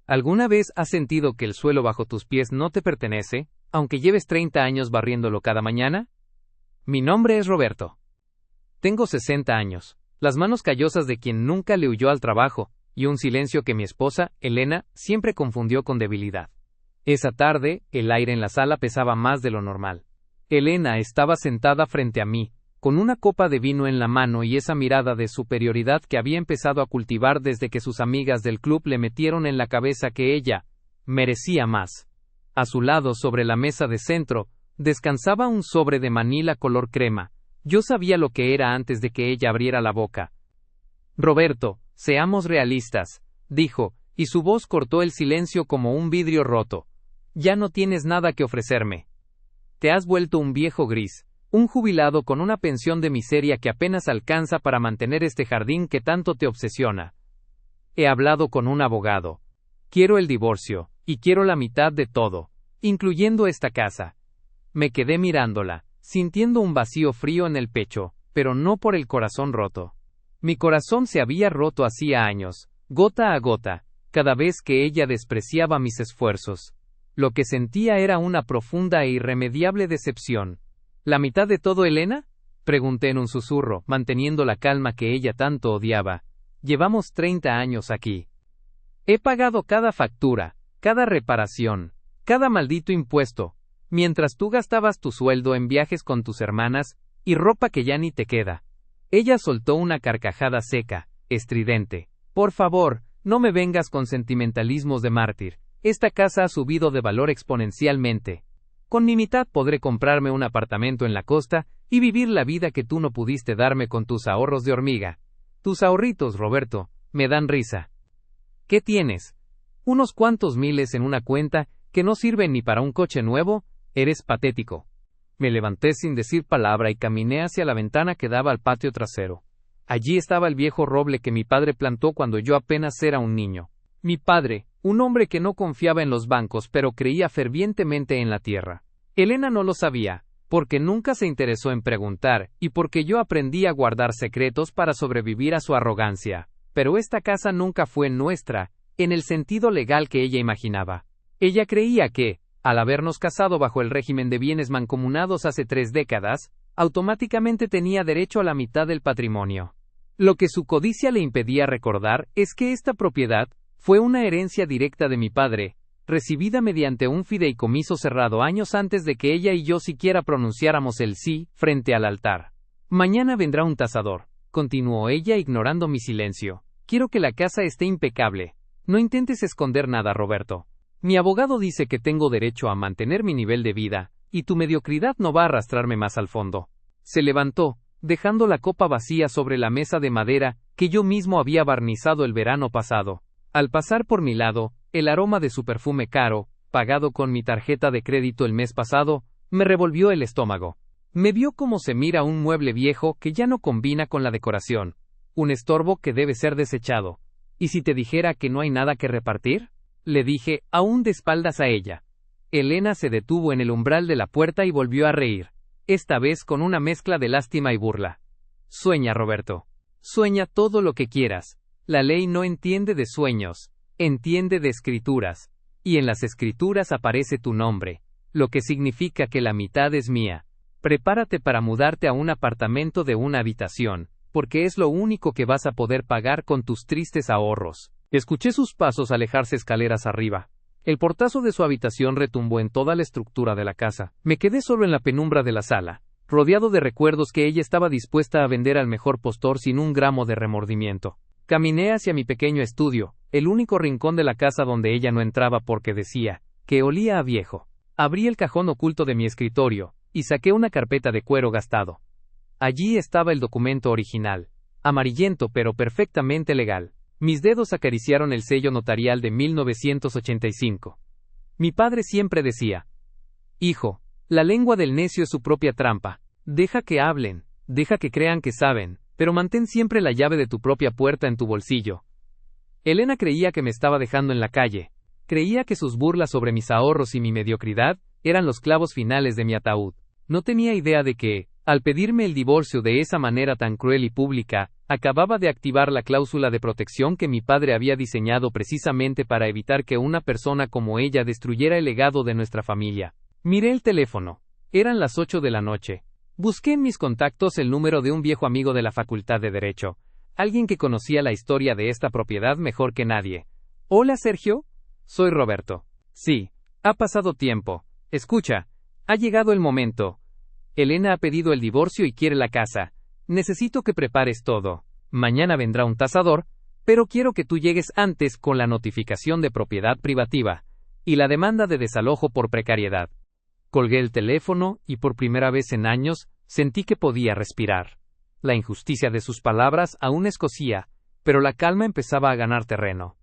¿Alguna vez has sentido que el suelo bajo tus pies no te pertenece, aunque lleves 30 años barriéndolo cada mañana? Mi nombre es Roberto. Tengo 60 años, las manos callosas de quien nunca le huyó al trabajo, y un silencio que mi esposa, Elena, siempre confundió con debilidad. Esa tarde, el aire en la sala pesaba más de lo normal. Elena estaba sentada frente a mí, con una copa de vino en la mano y esa mirada de superioridad que había empezado a cultivar desde que sus amigas del club le metieron en la cabeza que ella merecía más. A su lado, sobre la mesa de centro, descansaba un sobre de Manila color crema. Yo sabía lo que era antes de que ella abriera la boca. Roberto, seamos realistas, dijo, y su voz cortó el silencio como un vidrio roto. Ya no tienes nada que ofrecerme. Te has vuelto un viejo gris, un jubilado con una pensión de miseria que apenas alcanza para mantener este jardín que tanto te obsesiona. He hablado con un abogado. Quiero el divorcio, y quiero la mitad de todo, incluyendo esta casa. Me quedé mirándola, sintiendo un vacío frío en el pecho, pero no por el corazón roto. Mi corazón se había roto hacía años, gota a gota, cada vez que ella despreciaba mis esfuerzos. Lo que sentía era una profunda e irremediable decepción. ¿La mitad de todo, Elena? Pregunté en un susurro, manteniendo la calma que ella tanto odiaba. Llevamos 30 años aquí. He pagado cada factura, cada reparación, cada maldito impuesto, mientras tú gastabas tu sueldo en viajes con tus hermanas, y ropa que ya ni te queda. Ella soltó una carcajada seca, estridente. Por favor, no me vengas con sentimentalismos de mártir. Esta casa ha subido de valor exponencialmente. Con mi mitad podré comprarme un apartamento en la costa y vivir la vida que tú no pudiste darme con tus ahorros de hormiga. Tus ahorritos, Roberto, me dan risa. ¿Qué tienes? ¿Unos cuantos miles en una cuenta que no sirven ni para un coche nuevo? Eres patético. Me levanté sin decir palabra y caminé hacia la ventana que daba al patio trasero. Allí estaba el viejo roble que mi padre plantó cuando yo apenas era un niño. Mi padre, un hombre que no confiaba en los bancos pero creía fervientemente en la tierra. Elena no lo sabía, porque nunca se interesó en preguntar, y porque yo aprendí a guardar secretos para sobrevivir a su arrogancia. Pero esta casa nunca fue nuestra, en el sentido legal que ella imaginaba. Ella creía que, al habernos casado bajo el régimen de bienes mancomunados hace 3 décadas, automáticamente tenía derecho a la mitad del patrimonio. Lo que su codicia le impedía recordar es que esta propiedad fue una herencia directa de mi padre, recibida mediante un fideicomiso cerrado años antes de que ella y yo siquiera pronunciáramos el sí frente al altar. Mañana vendrá un tasador, continuó ella ignorando mi silencio. Quiero que la casa esté impecable. No intentes esconder nada, Roberto. Mi abogado dice que tengo derecho a mantener mi nivel de vida, y tu mediocridad no va a arrastrarme más al fondo. Se levantó, dejando la copa vacía sobre la mesa de madera que yo mismo había barnizado el verano pasado. Al pasar por mi lado, el aroma de su perfume caro, pagado con mi tarjeta de crédito el mes pasado, me revolvió el estómago. Me vio como se mira un mueble viejo que ya no combina con la decoración, un estorbo que debe ser desechado. ¿Y si te dijera que no hay nada que repartir? Le dije, aún de espaldas a ella. Elena se detuvo en el umbral de la puerta y volvió a reír, esta vez con una mezcla de lástima y burla. Sueña, Roberto. Sueña todo lo que quieras. La ley no entiende de sueños, entiende de escrituras, y en las escrituras aparece tu nombre, lo que significa que la mitad es mía. Prepárate para mudarte a un apartamento de una habitación, porque es lo único que vas a poder pagar con tus tristes ahorros. Escuché sus pasos alejarse escaleras arriba. El portazo de su habitación retumbó en toda la estructura de la casa. Me quedé solo en la penumbra de la sala, rodeado de recuerdos que ella estaba dispuesta a vender al mejor postor sin un gramo de remordimiento. Caminé hacia mi pequeño estudio, el único rincón de la casa donde ella no entraba porque decía que olía a viejo. Abrí el cajón oculto de mi escritorio, y saqué una carpeta de cuero gastado. Allí estaba el documento original, amarillento pero perfectamente legal. Mis dedos acariciaron el sello notarial de 1985. Mi padre siempre decía: hijo, la lengua del necio es su propia trampa. Deja que hablen, deja que crean que saben, pero mantén siempre la llave de tu propia puerta en tu bolsillo. Elena creía que me estaba dejando en la calle. Creía que sus burlas sobre mis ahorros y mi mediocridad eran los clavos finales de mi ataúd. No tenía idea de que, Al pedirme el divorcio de esa manera tan cruel y pública, acababa de activar la cláusula de protección que mi padre había diseñado precisamente para evitar que una persona como ella destruyera el legado de nuestra familia. Miré el teléfono. Eran las 8 de la noche. Busqué en mis contactos el número de un viejo amigo de la Facultad de Derecho, alguien que conocía la historia de esta propiedad mejor que nadie. Hola, Sergio. Soy Roberto. Sí, ha pasado tiempo. Escucha, ha llegado el momento. Elena ha pedido el divorcio y quiere la casa. Necesito que prepares todo. Mañana vendrá un tasador, pero quiero que tú llegues antes con la notificación de propiedad privativa y la demanda de desalojo por precariedad. Colgué el teléfono y por primera vez en años sentí que podía respirar. La injusticia de sus palabras aún escocía, pero la calma empezaba a ganar terreno.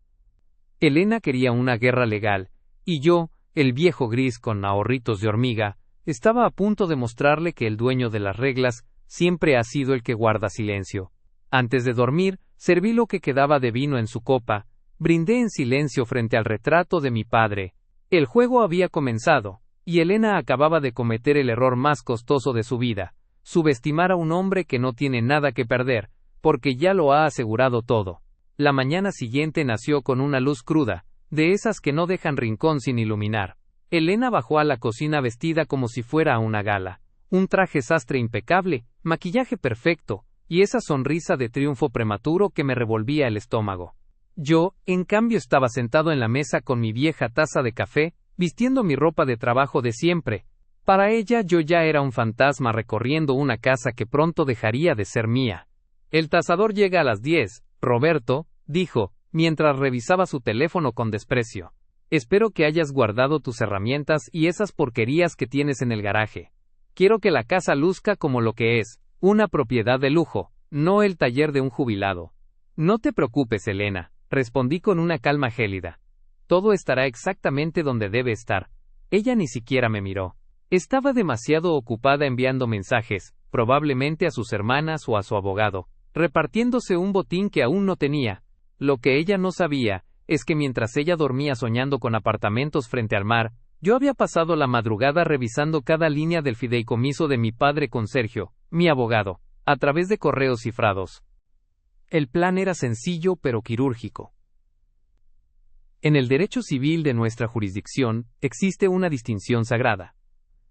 Elena quería una guerra legal, y yo, el viejo gris con ahorritos de hormiga, estaba a punto de mostrarle que el dueño de las reglas siempre ha sido el que guarda silencio. Antes de dormir, serví lo que quedaba de vino en su copa, brindé en silencio frente al retrato de mi padre. El juego había comenzado, y Elena acababa de cometer el error más costoso de su vida, subestimar a un hombre que no tiene nada que perder, porque ya lo ha asegurado todo. La mañana siguiente nació con una luz cruda, de esas que no dejan rincón sin iluminar. Elena bajó a la cocina vestida como si fuera a una gala. Un traje sastre impecable, maquillaje perfecto, y esa sonrisa de triunfo prematuro que me revolvía el estómago. Yo, en cambio, estaba sentado en la mesa con mi vieja taza de café, vistiendo mi ropa de trabajo de siempre. Para ella yo ya era un fantasma recorriendo una casa que pronto dejaría de ser mía. El tasador llega a las 10, Roberto, dijo, mientras revisaba su teléfono con desprecio. Espero que hayas guardado tus herramientas y esas porquerías que tienes en el garaje. Quiero que la casa luzca como lo que es, una propiedad de lujo, no el taller de un jubilado. No te preocupes, Elena, respondí con una calma gélida. Todo estará exactamente donde debe estar. Ella ni siquiera me miró. Estaba demasiado ocupada enviando mensajes, probablemente a sus hermanas o a su abogado, repartiéndose un botín que aún no tenía. Lo que ella no sabía es que mientras ella dormía soñando con apartamentos frente al mar, yo había pasado la madrugada revisando cada línea del fideicomiso de mi padre con Sergio, mi abogado, a través de correos cifrados. El plan era sencillo pero quirúrgico. En el derecho civil de nuestra jurisdicción existe una distinción sagrada.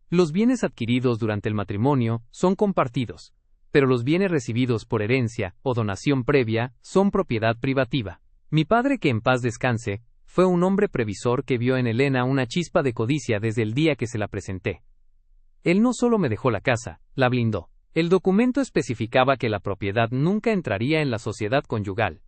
Los bienes adquiridos durante el matrimonio son compartidos, pero los bienes recibidos por herencia o donación previa son propiedad privativa. Mi padre, que en paz descanse, fue un hombre previsor que vio en Elena una chispa de codicia desde el día que se la presenté. Él no solo me dejó la casa, la blindó. El documento especificaba que la propiedad nunca entraría en la sociedad conyugal,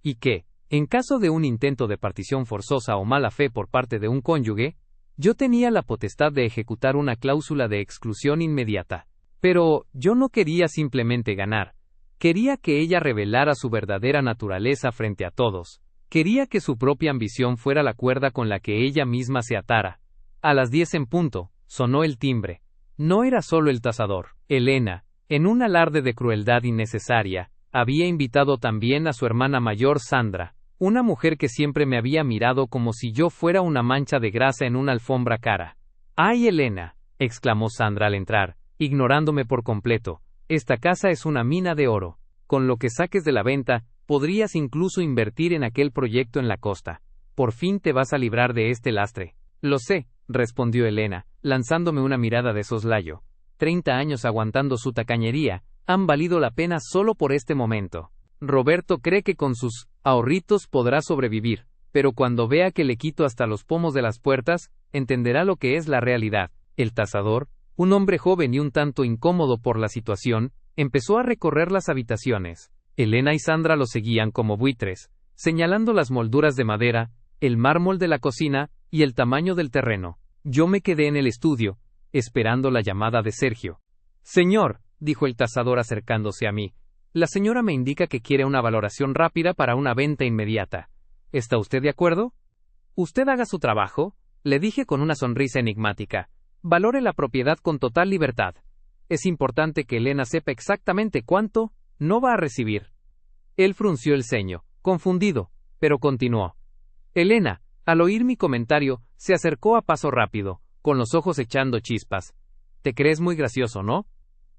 y que, en caso de un intento de partición forzosa o mala fe por parte de un cónyuge, yo tenía la potestad de ejecutar una cláusula de exclusión inmediata. Pero yo no quería simplemente ganar. Quería que ella revelara su verdadera naturaleza frente a todos. Quería que su propia ambición fuera la cuerda con la que ella misma se atara. A las 10 en punto, sonó el timbre. No era solo el tasador. Elena, en un alarde de crueldad innecesaria, había invitado también a su hermana mayor Sandra, una mujer que siempre me había mirado como si yo fuera una mancha de grasa en una alfombra cara. ¡Ay, Elena!, exclamó Sandra al entrar, ignorándome por completo. Esta casa es una mina de oro. Con lo que saques de la venta, podrías incluso invertir en aquel proyecto en la costa. Por fin te vas a librar de este lastre. Lo sé, respondió Elena, lanzándome una mirada de soslayo. 30 años aguantando su tacañería, han valido la pena solo por este momento. Roberto cree que con sus ahorritos podrá sobrevivir, pero cuando vea que le quito hasta los pomos de las puertas, entenderá lo que es la realidad. El tasador, un hombre joven y un tanto incómodo por la situación, empezó a recorrer las habitaciones. Elena y Sandra lo seguían como buitres, señalando las molduras de madera, el mármol de la cocina y el tamaño del terreno. Yo me quedé en el estudio, esperando la llamada de Sergio. Señor, dijo el tasador acercándose a mí, la señora me indica que quiere una valoración rápida para una venta inmediata. ¿Está usted de acuerdo? Usted haga su trabajo, le dije con una sonrisa enigmática. Valore la propiedad con total libertad. Es importante que Elena sepa exactamente cuánto no va a recibir. Él frunció el ceño, confundido, pero continuó. Elena, al oír mi comentario, se acercó a paso rápido, con los ojos echando chispas. Te crees muy gracioso, ¿no?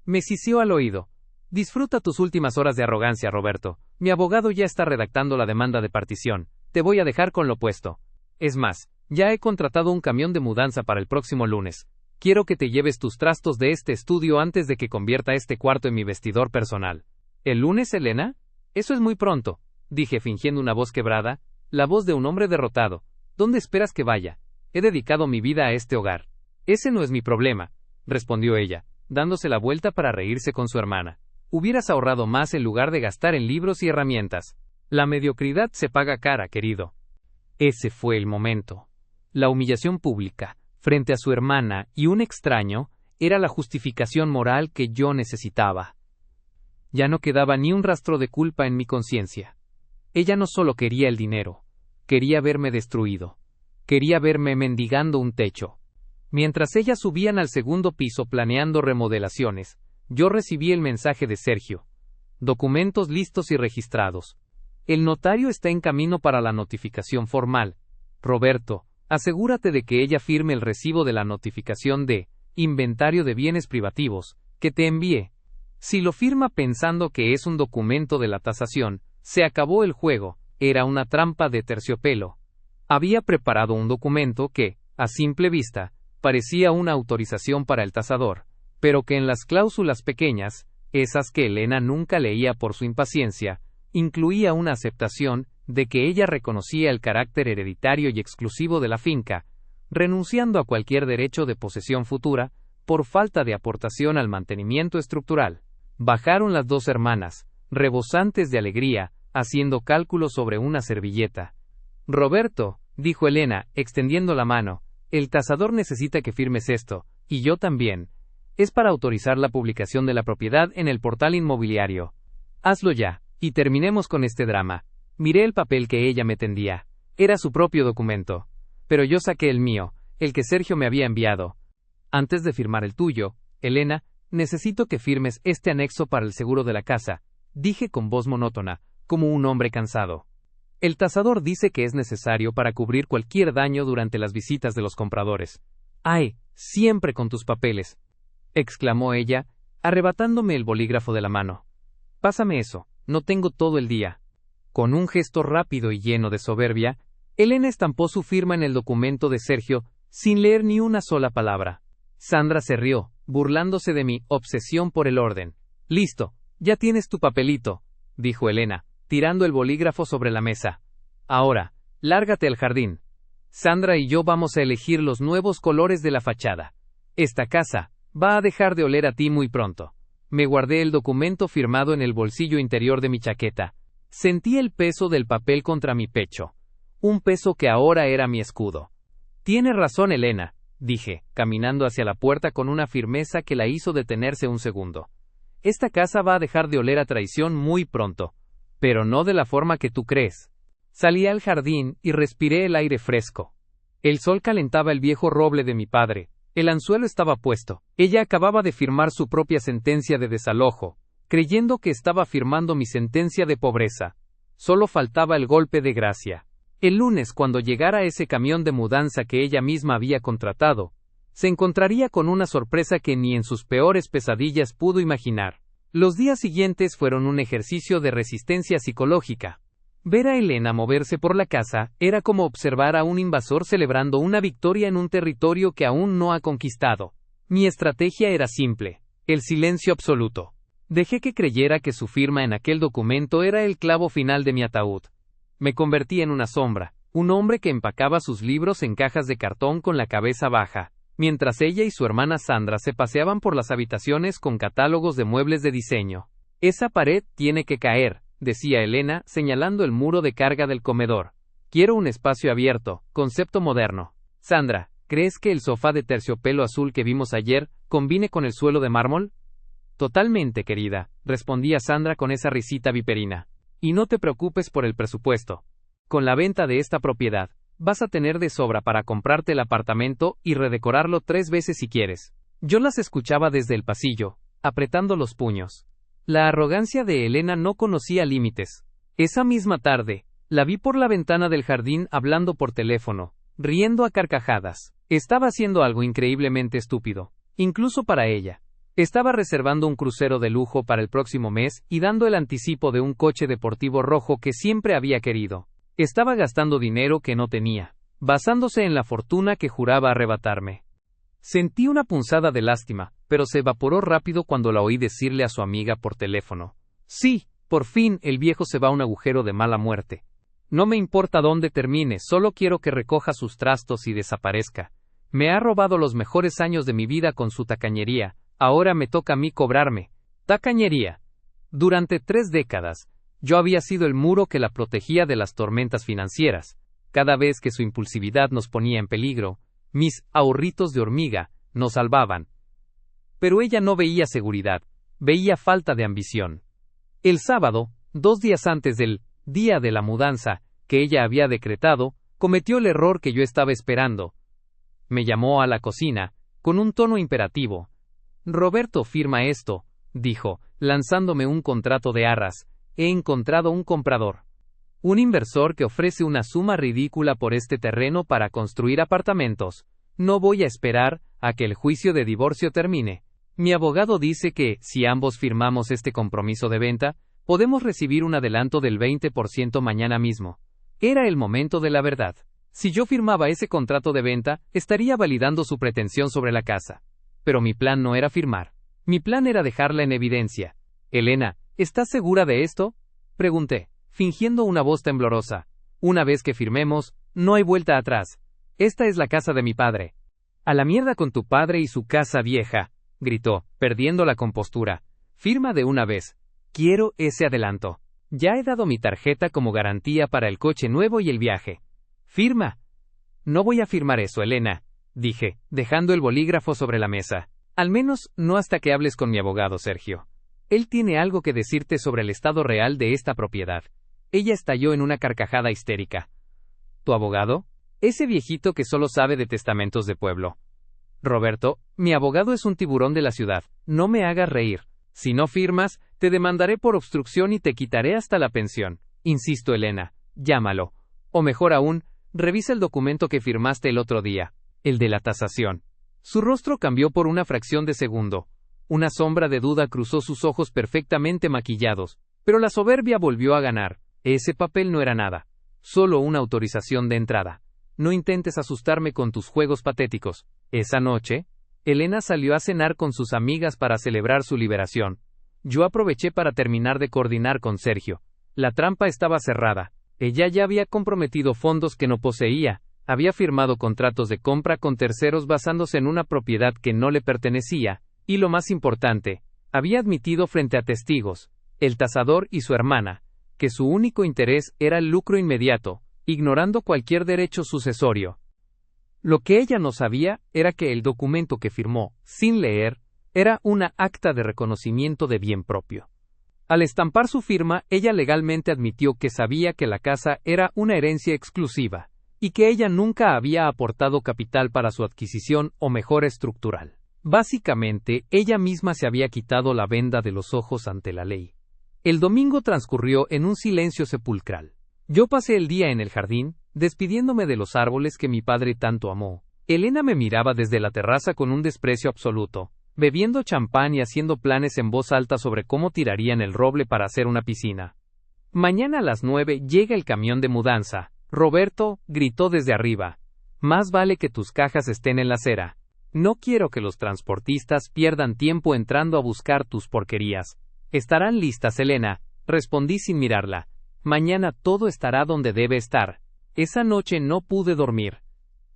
Me sisió al oído. Disfruta tus últimas horas de arrogancia, Roberto. Mi abogado ya está redactando la demanda de partición. Te voy a dejar con lo puesto. Es más, ya he contratado un camión de mudanza para el próximo lunes. Quiero que te lleves tus trastos de este estudio antes de que convierta este cuarto en mi vestidor personal. ¿El lunes, Elena? Eso es muy pronto, dije fingiendo una voz quebrada, la voz de un hombre derrotado. ¿Dónde esperas que vaya? He dedicado mi vida a este hogar. Ese no es mi problema, respondió ella, dándose la vuelta para reírse con su hermana. Hubieras ahorrado más en lugar de gastar en libros y herramientas. La mediocridad se paga cara, querido. Ese fue el momento. La humillación pública, frente a su hermana y un extraño, era la justificación moral que yo necesitaba. Ya no quedaba ni un rastro de culpa en mi conciencia. Ella no solo quería el dinero, quería verme destruido. Quería verme mendigando un techo. Mientras ellas subían al segundo piso planeando remodelaciones, yo recibí el mensaje de Sergio. Documentos listos y registrados. El notario está en camino para la notificación formal. Roberto, asegúrate de que ella firme el recibo de la notificación de inventario de bienes privativos que te envié. Si lo firma pensando que es un documento de la tasación, se acabó el juego, era una trampa de terciopelo. Había preparado un documento que, a simple vista, parecía una autorización para el tasador, pero que en las cláusulas pequeñas, esas que Elena nunca leía por su impaciencia, incluía una aceptación de que ella reconocía el carácter hereditario y exclusivo de la finca, renunciando a cualquier derecho de posesión futura, por falta de aportación al mantenimiento estructural. Bajaron las dos hermanas, rebosantes de alegría, haciendo cálculos sobre una servilleta. Roberto, dijo Elena, extendiendo la mano, el tasador necesita que firmes esto, y yo también. Es para autorizar la publicación de la propiedad en el portal inmobiliario. Hazlo ya, y terminemos con este drama. Miré el papel que ella me tendía. Era su propio documento. Pero yo saqué el mío, el que Sergio me había enviado. Antes de firmar el tuyo, Elena, necesito que firmes este anexo para el seguro de la casa, dije con voz monótona, como un hombre cansado. El tasador dice que es necesario para cubrir cualquier daño durante las visitas de los compradores. ¡Ay, siempre con tus papeles!, exclamó ella, arrebatándome el bolígrafo de la mano. Pásame eso, no tengo todo el día. Con un gesto rápido y lleno de soberbia, Elena estampó su firma en el documento de Sergio, sin leer ni una sola palabra. Sandra se rió, burlándose de mi obsesión por el orden. Listo, ya tienes tu papelito, dijo Elena, tirando el bolígrafo sobre la mesa. Ahora, lárgate al jardín. Sandra y yo vamos a elegir los nuevos colores de la fachada. Esta casa va a dejar de oler a ti muy pronto. Me guardé el documento firmado en el bolsillo interior de mi chaqueta. Sentí el peso del papel contra mi pecho. Un peso que ahora era mi escudo. Tienes razón, Elena, dije, caminando hacia la puerta con una firmeza que la hizo detenerse un segundo. Esta casa va a dejar de oler a traición muy pronto. Pero no de la forma que tú crees. Salí al jardín y respiré el aire fresco. El sol calentaba el viejo roble de mi padre. El anzuelo estaba puesto. Ella acababa de firmar su propia sentencia de desalojo, creyendo que estaba firmando mi sentencia de pobreza. Solo faltaba el golpe de gracia. El lunes, cuando llegara ese camión de mudanza que ella misma había contratado, se encontraría con una sorpresa que ni en sus peores pesadillas pudo imaginar. Los días siguientes fueron un ejercicio de resistencia psicológica. Ver a Elena moverse por la casa era como observar a un invasor celebrando una victoria en un territorio que aún no ha conquistado. Mi estrategia era simple: el silencio absoluto. Dejé que creyera que su firma en aquel documento era el clavo final de mi ataúd. Me convertí en una sombra, un hombre que empacaba sus libros en cajas de cartón con la cabeza baja, mientras ella y su hermana Sandra se paseaban por las habitaciones con catálogos de muebles de diseño. Esa pared tiene que caer, decía Elena, señalando el muro de carga del comedor. Quiero un espacio abierto, concepto moderno. Sandra, ¿crees que el sofá de terciopelo azul que vimos ayer combine con el suelo de mármol? Totalmente, querida, respondía Sandra con esa risita viperina. Y no te preocupes por el presupuesto. Con la venta de esta propiedad, vas a tener de sobra para comprarte el apartamento y redecorarlo 3 veces si quieres. Yo las escuchaba desde el pasillo, apretando los puños. La arrogancia de Elena no conocía límites. Esa misma tarde, la vi por la ventana del jardín hablando por teléfono, riendo a carcajadas. Estaba haciendo algo increíblemente estúpido, incluso para ella. Estaba reservando un crucero de lujo para el próximo mes y dando el anticipo de un coche deportivo rojo que siempre había querido. Estaba gastando dinero que no tenía, basándose en la fortuna que juraba arrebatarme. Sentí una punzada de lástima, pero se evaporó rápido cuando la oí decirle a su amiga por teléfono: «Sí, por fin el viejo se va a un agujero de mala muerte. No me importa dónde termine, solo quiero que recoja sus trastos y desaparezca. Me ha robado los mejores años de mi vida con su tacañería. Ahora me toca a mí cobrarme». Tacañería. Durante 3 décadas, yo había sido el muro que la protegía de las tormentas financieras. Cada vez que su impulsividad nos ponía en peligro, mis ahorritos de hormiga nos salvaban. Pero ella no veía seguridad, veía falta de ambición. El sábado, 2 días antes del día de la mudanza que ella había decretado, cometió el error que yo estaba esperando. Me llamó a la cocina, con un tono imperativo. «Roberto, firma esto», dijo, lanzándome un contrato de arras. «He encontrado un comprador. Un inversor que ofrece una suma ridícula por este terreno para construir apartamentos. No voy a esperar a que el juicio de divorcio termine. Mi abogado dice que, si ambos firmamos este compromiso de venta, podemos recibir un adelanto del 20% mañana mismo». Era el momento de la verdad. Si yo firmaba ese contrato de venta, estaría validando su pretensión sobre la casa. Pero mi plan no era firmar. Mi plan era dejarla en evidencia. «Elena, ¿estás segura de esto?», pregunté, fingiendo una voz temblorosa. «Una vez que firmemos, no hay vuelta atrás. Esta es la casa de mi padre». «A la mierda con tu padre y su casa vieja», gritó, perdiendo la compostura. «Firma de una vez. Quiero ese adelanto. Ya he dado mi tarjeta como garantía para el coche nuevo y el viaje. Firma». «No voy a firmar eso, Elena», dije, dejando el bolígrafo sobre la mesa. «Al menos no hasta que hables con mi abogado, Sergio. Él tiene algo que decirte sobre el estado real de esta propiedad». Ella estalló en una carcajada histérica. «¿Tu abogado? Ese viejito que solo sabe de testamentos de pueblo». «Roberto, mi abogado es un tiburón de la ciudad. No me hagas reír. Si no firmas, te demandaré por obstrucción y te quitaré hasta la pensión. Insisto, Elena, llámalo. O mejor aún, revisa el documento que firmaste el otro día, el de la tasación». Su rostro cambió por una fracción de segundo. Una sombra de duda cruzó sus ojos perfectamente maquillados, pero la soberbia volvió a ganar. Ese papel no era nada. Solo una autorización de entrada. No intentes asustarme con tus juegos patéticos. Esa noche, Elena salió a cenar con sus amigas para celebrar su liberación. Yo aproveché para terminar de coordinar con Sergio. La trampa estaba cerrada. Ella ya había comprometido fondos que no poseía. Había firmado contratos de compra con terceros basándose en una propiedad que no le pertenecía, y lo más importante, había admitido frente a testigos, el tasador y su hermana, que su único interés era el lucro inmediato, ignorando cualquier derecho sucesorio. Lo que ella no sabía era que el documento que firmó, sin leer, era una acta de reconocimiento de bien propio. Al estampar su firma, ella legalmente admitió que sabía que la casa era una herencia exclusiva, y que ella nunca había aportado capital para su adquisición o mejora estructural. Básicamente, ella misma se había quitado la venda de los ojos ante la ley. El domingo transcurrió en un silencio sepulcral. Yo pasé el día en el jardín, despidiéndome de los árboles que mi padre tanto amó. Elena me miraba desde la terraza con un desprecio absoluto, bebiendo champán y haciendo planes en voz alta sobre cómo tirarían el roble para hacer una piscina. «Mañana a las 9 llega el camión de mudanza. Roberto», gritó desde arriba. «Más vale que tus cajas estén en la acera. No quiero que los transportistas pierdan tiempo entrando a buscar tus porquerías». «Estarán listas, Elena», respondí sin mirarla. «Mañana todo estará donde debe estar». Esa noche no pude dormir.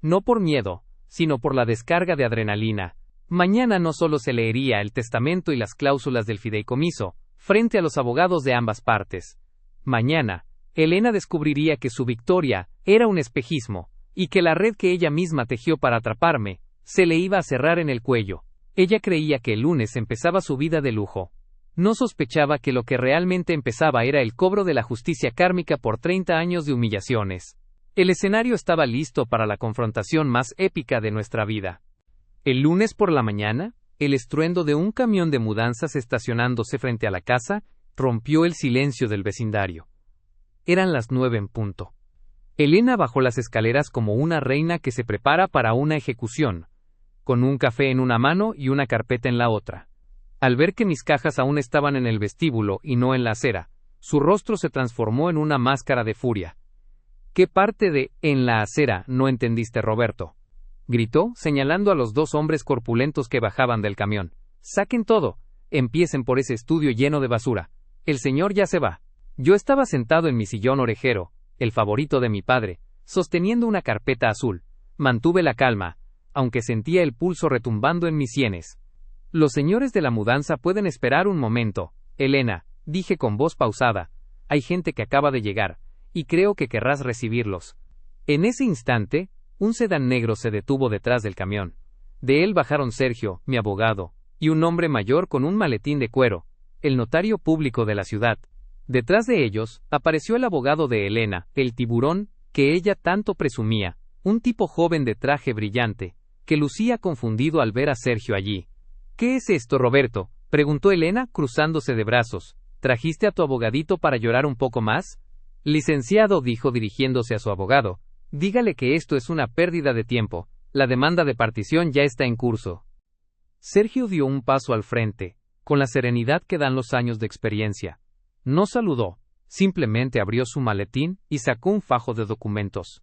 No por miedo, sino por la descarga de adrenalina. Mañana no solo se leería el testamento y las cláusulas del fideicomiso, frente a los abogados de ambas partes. Mañana, Elena descubriría que su victoria era un espejismo, y que la red que ella misma tejió para atraparme, se le iba a cerrar en el cuello. Ella creía que el lunes empezaba su vida de lujo. No sospechaba que lo que realmente empezaba era el cobro de la justicia kármica por 30 años de humillaciones. El escenario estaba listo para la confrontación más épica de nuestra vida. El lunes por la mañana, el estruendo de un camión de mudanzas estacionándose frente a la casa rompió el silencio del vecindario. Eran las 9 en punto. Elena bajó las escaleras como una reina que se prepara para una ejecución, con un café en una mano y una carpeta en la otra. Al ver que mis cajas aún estaban en el vestíbulo y no en la acera, su rostro se transformó en una máscara de furia. ¿Qué parte de en la acera no entendiste, Roberto?, gritó, señalando a los dos hombres corpulentos que bajaban del camión. Saquen todo. Empiecen por ese estudio lleno de basura. El señor ya se va. Yo estaba sentado en mi sillón orejero, el favorito de mi padre, sosteniendo una carpeta azul. Mantuve la calma, aunque sentía el pulso retumbando en mis sienes. Los señores de la mudanza pueden esperar un momento, Elena, dije con voz pausada. Hay gente que acaba de llegar, y creo que querrás recibirlos. En ese instante, un sedán negro se detuvo detrás del camión. De él bajaron Sergio, mi abogado, y un hombre mayor con un maletín de cuero, el notario público de la ciudad. Detrás de ellos, apareció el abogado de Elena, el tiburón, que ella tanto presumía, un tipo joven de traje brillante, que lucía confundido al ver a Sergio allí. ¿Qué es esto, Roberto?, preguntó Elena, cruzándose de brazos. ¿Trajiste a tu abogadito para llorar un poco más? Licenciado, dijo dirigiéndose a su abogado, dígale que esto es una pérdida de tiempo, la demanda de partición ya está en curso. Sergio dio un paso al frente, con la serenidad que dan los años de experiencia. No saludó, simplemente abrió su maletín y sacó un fajo de documentos.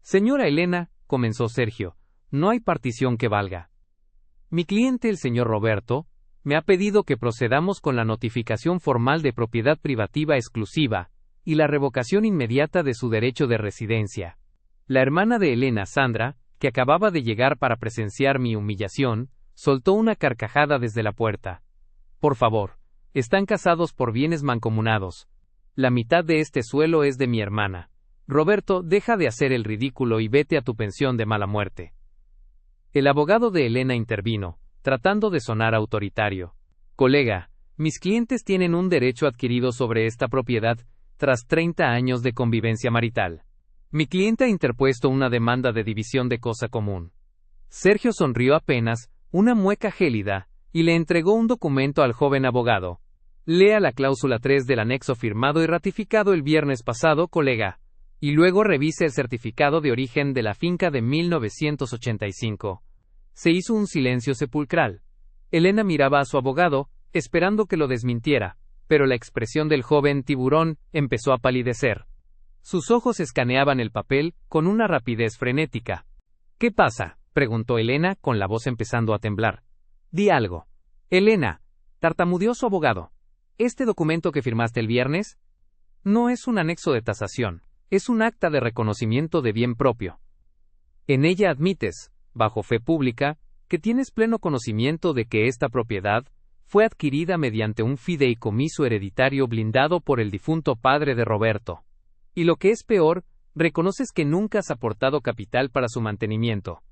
Señora Elena, comenzó Sergio, no hay partición que valga. Mi cliente, el señor Roberto, me ha pedido que procedamos con la notificación formal de propiedad privativa exclusiva y la revocación inmediata de su derecho de residencia. La hermana de Elena, Sandra, que acababa de llegar para presenciar mi humillación, soltó una carcajada desde la puerta. Por favor, están casados por bienes mancomunados. La mitad de este suelo es de mi hermana. Roberto, deja de hacer el ridículo y vete a tu pensión de mala muerte. El abogado de Elena intervino, tratando de sonar autoritario. Colega, mis clientes tienen un derecho adquirido sobre esta propiedad tras 30 años de convivencia marital. Mi cliente ha interpuesto una demanda de división de cosa común. Sergio sonrió apenas, una mueca gélida, y le entregó un documento al joven abogado. Lea la cláusula 3 del anexo firmado y ratificado el viernes pasado, colega, y luego revise el certificado de origen de la finca de 1985. Se hizo un silencio sepulcral. Elena miraba a su abogado, esperando que lo desmintiera, pero la expresión del joven tiburón empezó a palidecer. Sus ojos escaneaban el papel con una rapidez frenética. ¿Qué pasa?, preguntó Elena, con la voz empezando a temblar. Di algo. Elena, tartamudeó su abogado. ¿Este documento que firmaste el viernes? No es un anexo de tasación, es un acta de reconocimiento de bien propio. En ella admites, bajo fe pública, que tienes pleno conocimiento de que esta propiedad fue adquirida mediante un fideicomiso hereditario blindado por el difunto padre de Roberto. Y lo que es peor, reconoces que nunca has aportado capital para su mantenimiento.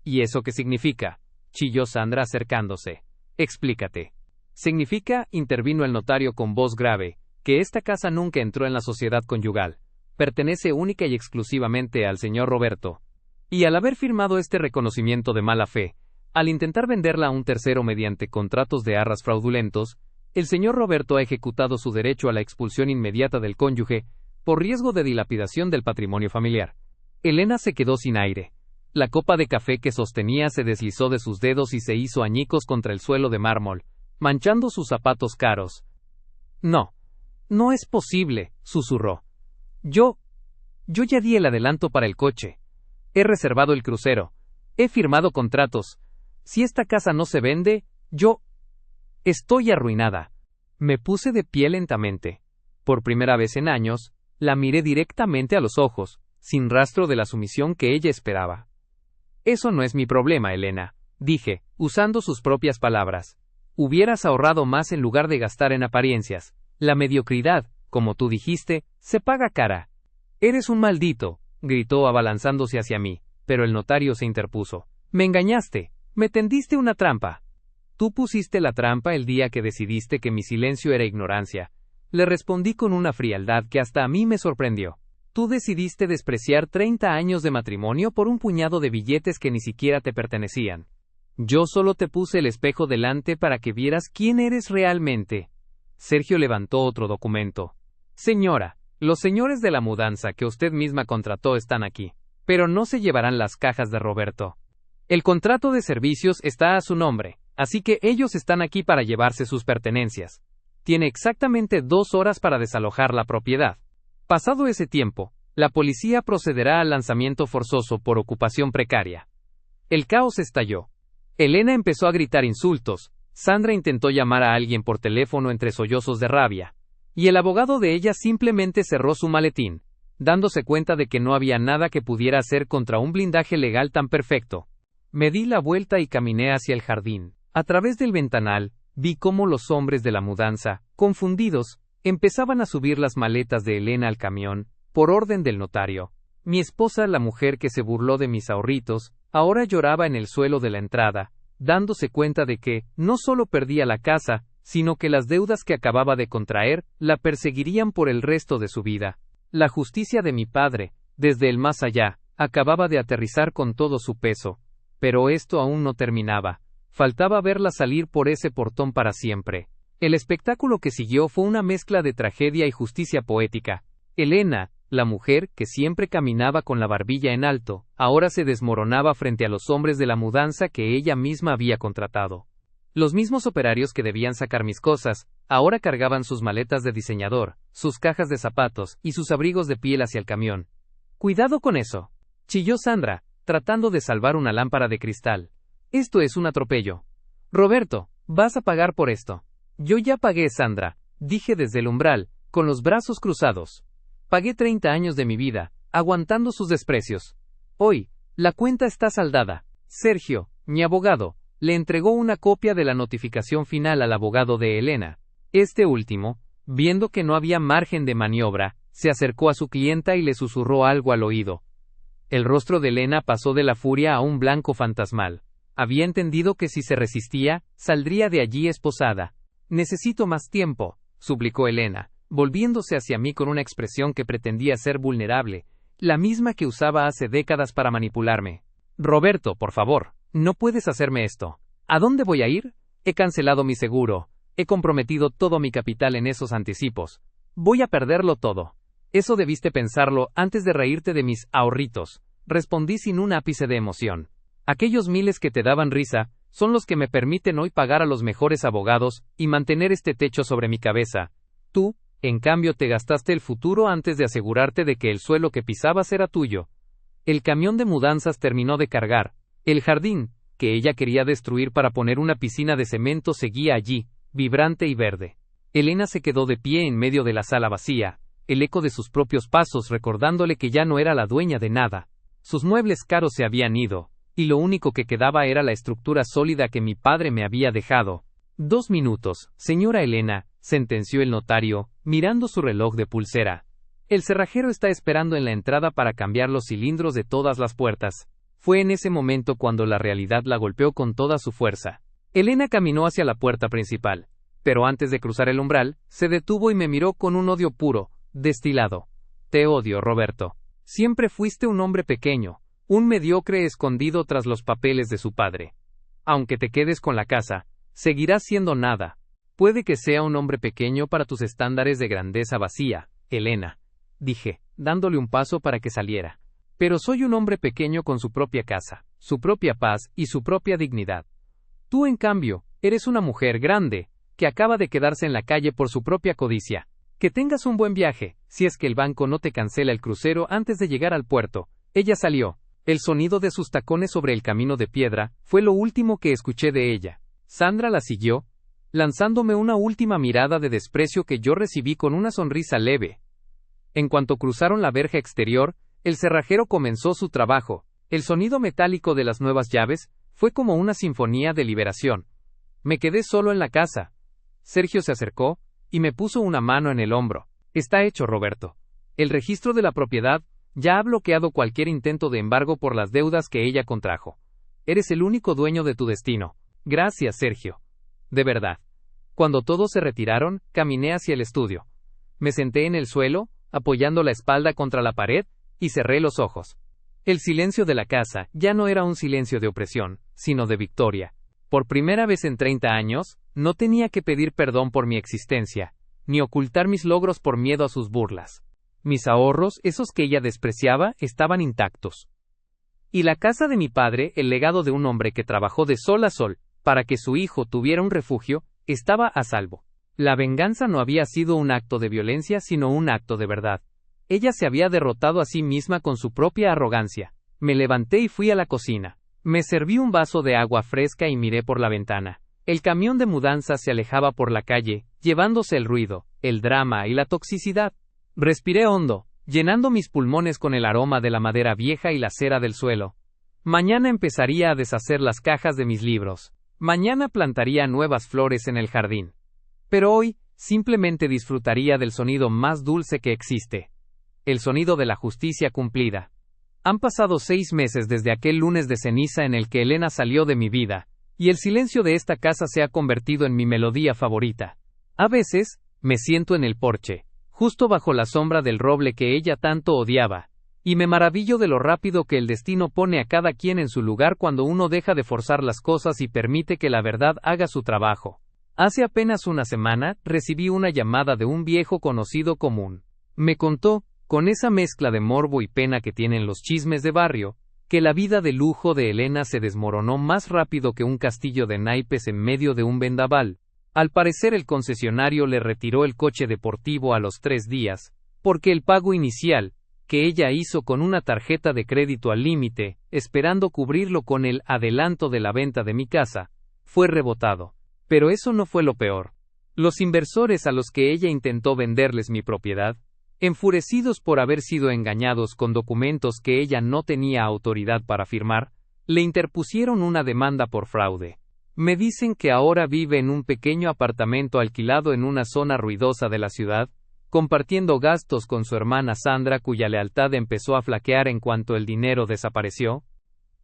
¿Y eso qué significa?, chilló Sandra acercándose. Explícate. Significa, intervino el notario con voz grave, que esta casa nunca entró en la sociedad conyugal. Pertenece única y exclusivamente al señor Roberto. Y al haber firmado este reconocimiento de mala fe, al intentar venderla a un tercero mediante contratos de arras fraudulentos, el señor Roberto ha ejecutado su derecho a la expulsión inmediata del cónyuge por riesgo de dilapidación del patrimonio familiar. Elena se quedó sin aire. La copa de café que sostenía se deslizó de sus dedos y se hizo añicos contra el suelo de mármol, manchando sus zapatos caros. No. No es posible, susurró. Yo ya di el adelanto para el coche. He reservado el crucero. He firmado contratos. Si esta casa no se vende, yo estoy arruinada. Me puse de pie lentamente. Por primera vez en años, la miré directamente a los ojos, sin rastro de la sumisión que ella esperaba. Eso no es mi problema, Elena, dije, usando sus propias palabras. Hubieras ahorrado más en lugar de gastar en apariencias. La mediocridad, como tú dijiste, se paga cara. Eres un maldito, gritó abalanzándose hacia mí, pero el notario se interpuso. Me engañaste, me tendiste una trampa. Tú pusiste la trampa el día que decidiste que mi silencio era ignorancia. Le respondí con una frialdad que hasta a mí me sorprendió. Tú decidiste despreciar 30 años de matrimonio por un puñado de billetes que ni siquiera te pertenecían. Yo solo te puse el espejo delante para que vieras quién eres realmente. Sergio levantó otro documento. Señora, los señores de la mudanza que usted misma contrató están aquí, pero no se llevarán las cajas de Roberto. El contrato de servicios está a su nombre, Así que ellos están aquí para llevarse sus pertenencias. Tiene exactamente 2 horas para desalojar la propiedad. Pasado ese tiempo, la policía procederá al lanzamiento forzoso por ocupación precaria. El caos estalló. Elena empezó a gritar insultos, Sandra intentó llamar a alguien por teléfono entre sollozos de rabia, y el abogado de ella simplemente cerró su maletín, dándose cuenta de que no había nada que pudiera hacer contra un blindaje legal tan perfecto. Me di la vuelta y caminé hacia el jardín. A través del ventanal, vi cómo los hombres de la mudanza, confundidos, empezaban a subir las maletas de Elena al camión, por orden del notario. Mi esposa, la mujer que se burló de mis ahorritos, ahora lloraba en el suelo de la entrada, dándose cuenta de que, no solo perdía la casa, sino que las deudas que acababa de contraer, la perseguirían por el resto de su vida. La justicia de mi padre, desde el más allá, acababa de aterrizar con todo su peso. Pero esto aún no terminaba. Faltaba verla salir por ese portón para siempre. El espectáculo que siguió fue una mezcla de tragedia y justicia poética. Elena, la mujer que siempre caminaba con la barbilla en alto, ahora se desmoronaba frente a los hombres de la mudanza que ella misma había contratado. Los mismos operarios que debían sacar mis cosas, ahora cargaban sus maletas de diseñador, sus cajas de zapatos y sus abrigos de piel hacia el camión. «¡Cuidado con eso!», chilló Sandra, tratando de salvar una lámpara de cristal. «Esto es un atropello. Roberto, vas a pagar por esto». «Yo ya pagué, Sandra», dije desde el umbral, con los brazos cruzados. «Pagué 30 años de mi vida, aguantando sus desprecios. Hoy, la cuenta está saldada». Sergio, mi abogado, le entregó una copia de la notificación final al abogado de Elena. Este último, viendo que no había margen de maniobra, se acercó a su clienta y le susurró algo al oído. El rostro de Elena pasó de la furia a un blanco fantasmal. Había entendido que si se resistía, saldría de allí esposada. «Necesito más tiempo», suplicó Elena, volviéndose hacia mí con una expresión que pretendía ser vulnerable, la misma que usaba hace décadas para manipularme. «Roberto, por favor, no puedes hacerme esto. ¿A dónde voy a ir? He cancelado mi seguro, he comprometido todo mi capital en esos anticipos. Voy a perderlo todo». «Eso debiste pensarlo antes de reírte de mis ahorritos», respondí sin un ápice de emoción. «Aquellos miles que te daban risa son los que me permiten hoy pagar a los mejores abogados y mantener este techo sobre mi cabeza. Tú, en cambio, te gastaste el futuro antes de asegurarte de que el suelo que pisabas era tuyo». El camión de mudanzas terminó de cargar. El jardín, que ella quería destruir para poner una piscina de cemento, seguía allí, vibrante y verde. Elena se quedó de pie en medio de la sala vacía, el eco de sus propios pasos recordándole que ya no era la dueña de nada. Sus muebles caros se habían ido, y lo único que quedaba era la estructura sólida que mi padre me había dejado. «2 minutos, señora Elena», sentenció el notario, mirando su reloj de pulsera. «El cerrajero está esperando en la entrada para cambiar los cilindros de todas las puertas». Fue en ese momento cuando la realidad la golpeó con toda su fuerza. Elena caminó hacia la puerta principal, pero antes de cruzar el umbral, se detuvo y me miró con un odio puro, destilado. «Te odio, Roberto. Siempre fuiste un hombre pequeño, un mediocre escondido tras los papeles de su padre. Aunque te quedes con la casa, seguirás siendo nada. Puede que sea un hombre pequeño para tus estándares de grandeza vacía, Elena», dije, dándole un paso para que saliera. «Pero soy un hombre pequeño con su propia casa, su propia paz y su propia dignidad. Tú, en cambio, eres una mujer grande, que acaba de quedarse en la calle por su propia codicia. Que tengas un buen viaje, si es que el banco no te cancela el crucero antes de llegar al puerto». Ella salió. El sonido de sus tacones sobre el camino de piedra fue lo último que escuché de ella. Sandra la siguió, lanzándome una última mirada de desprecio que yo recibí con una sonrisa leve. En cuanto cruzaron la verja exterior, el cerrajero comenzó su trabajo. El sonido metálico de las nuevas llaves fue como una sinfonía de liberación. Me quedé solo en la casa. Sergio se acercó y me puso una mano en el hombro. «Está hecho, Roberto. El registro de la propiedad ya ha bloqueado cualquier intento de embargo por las deudas que ella contrajo. Eres el único dueño de tu destino». «Gracias, Sergio. De verdad». Cuando todos se retiraron, caminé hacia el estudio. Me senté en el suelo, apoyando la espalda contra la pared, y cerré los ojos. El silencio de la casa ya no era un silencio de opresión, sino de victoria. Por primera vez en 30 años, no tenía que pedir perdón por mi existencia, ni ocultar mis logros por miedo a sus burlas. Mis ahorros, esos que ella despreciaba, estaban intactos. Y la casa de mi padre, el legado de un hombre que trabajó de sol a sol, para que su hijo tuviera un refugio, estaba a salvo. La venganza no había sido un acto de violencia, sino un acto de verdad. Ella se había derrotado a sí misma con su propia arrogancia. Me levanté y fui a la cocina. Me serví un vaso de agua fresca y miré por la ventana. El camión de mudanza se alejaba por la calle, llevándose el ruido, el drama y la toxicidad. Respiré hondo, llenando mis pulmones con el aroma de la madera vieja y la cera del suelo. Mañana empezaría a deshacer las cajas de mis libros. Mañana plantaría nuevas flores en el jardín. Pero hoy, simplemente disfrutaría del sonido más dulce que existe. El sonido de la justicia cumplida. Han pasado 6 meses desde aquel lunes de ceniza en el que Elena salió de mi vida, y el silencio de esta casa se ha convertido en mi melodía favorita. A veces, me siento en el porche, justo bajo la sombra del roble que ella tanto odiaba, y me maravillo de lo rápido que el destino pone a cada quien en su lugar cuando uno deja de forzar las cosas y permite que la verdad haga su trabajo. Hace apenas una semana, recibí una llamada de un viejo conocido común. Me contó, con esa mezcla de morbo y pena que tienen los chismes de barrio, que la vida de lujo de Elena se desmoronó más rápido que un castillo de naipes en medio de un vendaval. Al parecer el concesionario le retiró el coche deportivo a los 3 días, porque el pago inicial, que ella hizo con una tarjeta de crédito al límite, esperando cubrirlo con el adelanto de la venta de mi casa, fue rebotado. Pero eso no fue lo peor. Los inversores a los que ella intentó venderles mi propiedad, enfurecidos por haber sido engañados con documentos que ella no tenía autoridad para firmar, le interpusieron una demanda por fraude. Me dicen que ahora vive en un pequeño apartamento alquilado en una zona ruidosa de la ciudad, compartiendo gastos con su hermana Sandra, cuya lealtad empezó a flaquear en cuanto el dinero desapareció.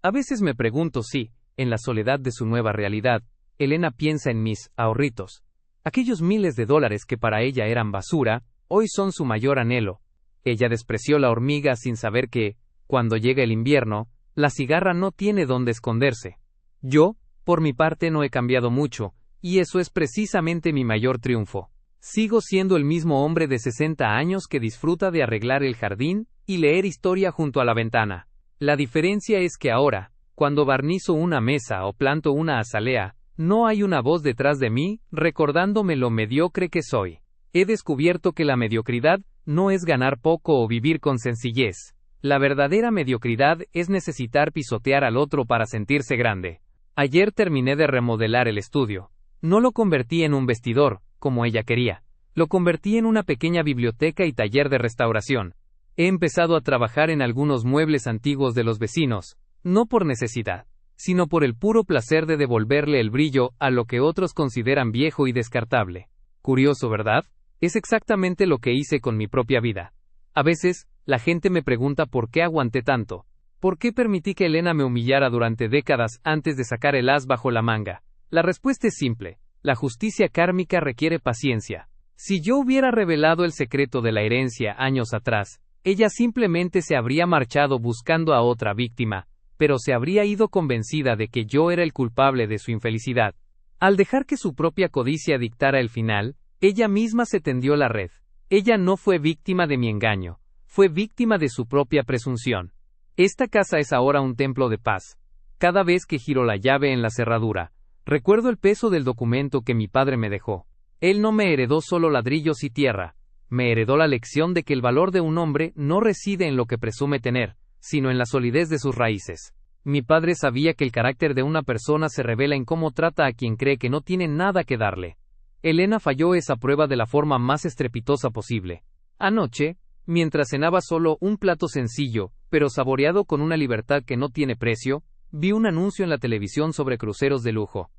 A veces me pregunto si, en la soledad de su nueva realidad, Elena piensa en mis ahorritos. Aquellos miles de dólares que para ella eran basura, hoy son su mayor anhelo. Ella despreció la hormiga sin saber que, cuando llega el invierno, la cigarra no tiene dónde esconderse. Yo, por mi parte, no he cambiado mucho, y eso es precisamente mi mayor triunfo. Sigo siendo el mismo hombre de 60 años que disfruta de arreglar el jardín y leer historia junto a la ventana. La diferencia es que ahora, cuando barnizo una mesa o planto una azalea, no hay una voz detrás de mí, recordándome lo mediocre que soy. He descubierto que la mediocridad no es ganar poco o vivir con sencillez. La verdadera mediocridad es necesitar pisotear al otro para sentirse grande. Ayer terminé de remodelar el estudio. No lo convertí en un vestidor, como ella quería. Lo convertí en una pequeña biblioteca y taller de restauración. He empezado a trabajar en algunos muebles antiguos de los vecinos, no por necesidad, sino por el puro placer de devolverle el brillo a lo que otros consideran viejo y descartable. Curioso, ¿verdad? Es exactamente lo que hice con mi propia vida. A veces, la gente me pregunta por qué aguanté tanto. ¿Por qué permití que Elena me humillara durante décadas antes de sacar el as bajo la manga? La respuesta es simple. La justicia kármica requiere paciencia. Si yo hubiera revelado el secreto de la herencia años atrás, ella simplemente se habría marchado buscando a otra víctima, pero se habría ido convencida de que yo era el culpable de su infelicidad. Al dejar que su propia codicia dictara el final, ella misma se tendió la red. Ella no fue víctima de mi engaño, fue víctima de su propia presunción. Esta casa es ahora un templo de paz. Cada vez que giro la llave en la cerradura, recuerdo el peso del documento que mi padre me dejó. Él no me heredó solo ladrillos y tierra, me heredó la lección de que el valor de un hombre no reside en lo que presume tener, sino en la solidez de sus raíces. Mi padre sabía que el carácter de una persona se revela en cómo trata a quien cree que no tiene nada que darle. Elena falló esa prueba de la forma más estrepitosa posible. Anoche, mientras cenaba solo un plato sencillo, pero saboreado con una libertad que no tiene precio, vi un anuncio en la televisión sobre cruceros de lujo.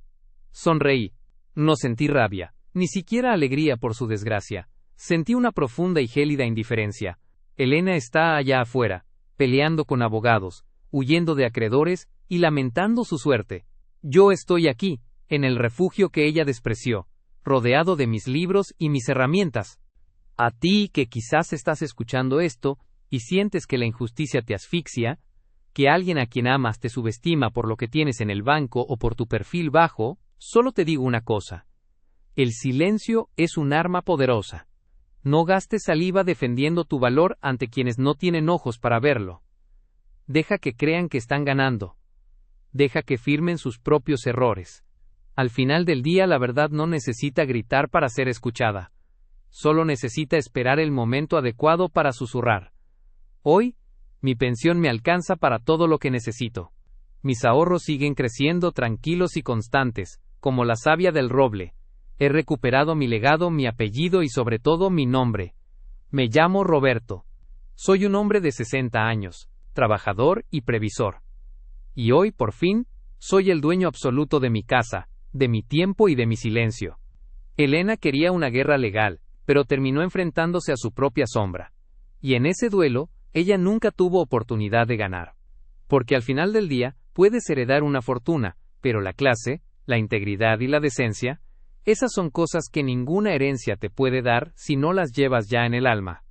Sonreí. No sentí rabia, ni siquiera alegría por su desgracia. Sentí una profunda y gélida indiferencia. Elena está allá afuera, peleando con abogados, huyendo de acreedores y lamentando su suerte. Yo estoy aquí, en el refugio que ella despreció, rodeado de mis libros y mis herramientas. A ti que quizás estás escuchando esto y sientes que la injusticia te asfixia, que alguien a quien amas te subestima por lo que tienes en el banco o por tu perfil bajo, solo te digo una cosa. El silencio es un arma poderosa. No gastes saliva defendiendo tu valor ante quienes no tienen ojos para verlo. Deja que crean que están ganando. Deja que firmen sus propios errores. Al final del día la verdad no necesita gritar para ser escuchada. Solo necesita esperar el momento adecuado para susurrar. Hoy, mi pensión me alcanza para todo lo que necesito. Mis ahorros siguen creciendo tranquilos y constantes, como la savia del roble. He recuperado mi legado, mi apellido y sobre todo mi nombre. Me llamo Roberto. Soy un hombre de 60 años, trabajador y previsor. Y hoy, por fin, soy el dueño absoluto de mi casa, de mi tiempo y de mi silencio. Elena quería una guerra legal, pero terminó enfrentándose a su propia sombra. Y en ese duelo, ella nunca tuvo oportunidad de ganar. Porque al final del día, puedes heredar una fortuna, pero la clase, la integridad y la decencia, esas son cosas que ninguna herencia te puede dar si no las llevas ya en el alma.